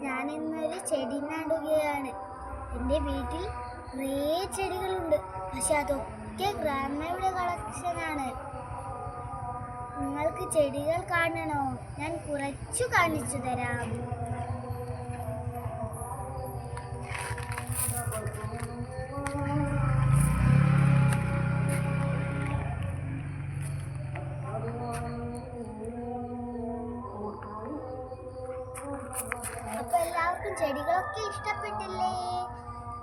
ഞാൻ ഇന്നൊരു ചെടി നടുകയാണ്. എൻ്റെ വീട്ടിൽ കുറേ ചെടികളുണ്ട്, പക്ഷെ അതൊക്കെ ഗ്രാമയുടെ കളക്ഷനാണ്. നിങ്ങൾക്ക് ചെടികൾ കാണണോ? ഞാൻ കുറച്ചു കാണിച്ചു തരാം. അപ്പൊ എല്ലാവർക്കും ചെടികളൊക്കെ ഇഷ്ടപ്പെട്ടില്ലേ?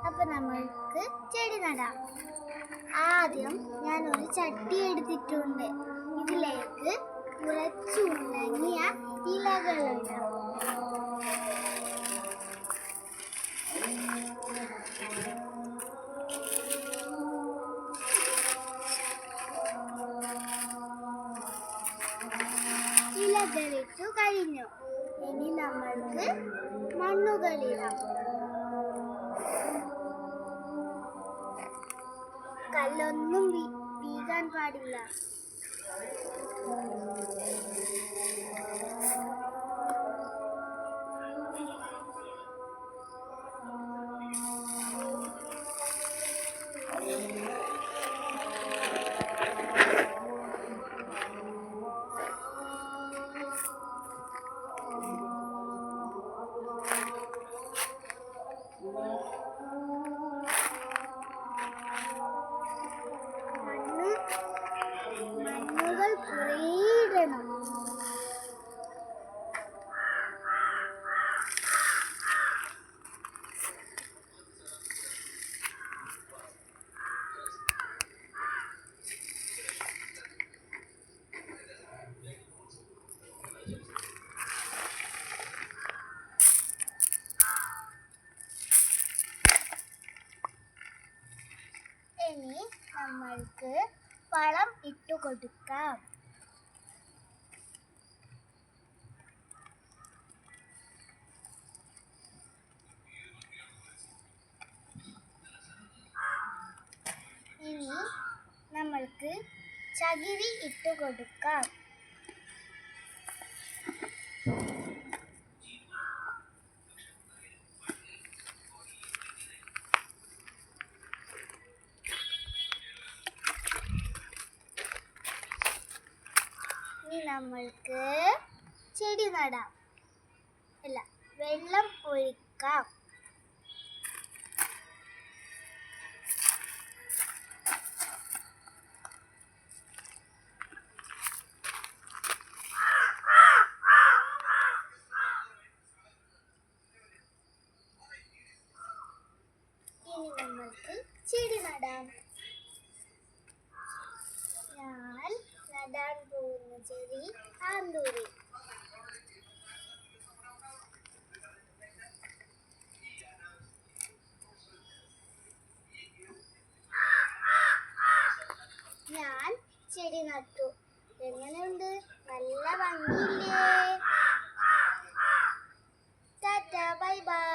അപ്പൊ നമ്മൾക്ക് ചെടി നടാം. ആദ്യം ഞാൻ ഒരു ചട്ടി എടുത്തിട്ടുണ്ട്. ഇതിലേക്ക് കുറച്ച് ഉണങ്ങിയ ഇലകളുണ്ടാവും. ഇലകളിട്ടു കഴിഞ്ഞു. ഇനി നമ്മൾക്ക് മണ്ണുകളിടാം. കല്ലൊന്നും വീഴാൻ പാടില്ല. മണ്ണുകൾ കുറേയിടണം. ഇനി നമ്മൾക്ക് വളം ഇട്ടു കൊടുക്കാം. ഇനി നമ്മൾക്ക് ചകിരി ഇട്ടു കൊടുക്കാം. ഇനി നമ്മൾക്ക് ചെടി നടാം. അല്ല, വെള്ളം ഒഴിക്കാം. ഇനി നമ്മൾക്ക് ചെടി നടാം. ഞാൻ നടാൻ പോകുന്ന ചെടി ആന്തൂരി. ഞാൻ ചെടി നട്ടു. എങ്ങനെയുണ്ട്? നല്ല ഭംഗിയില്ലേ? Tata, bye by.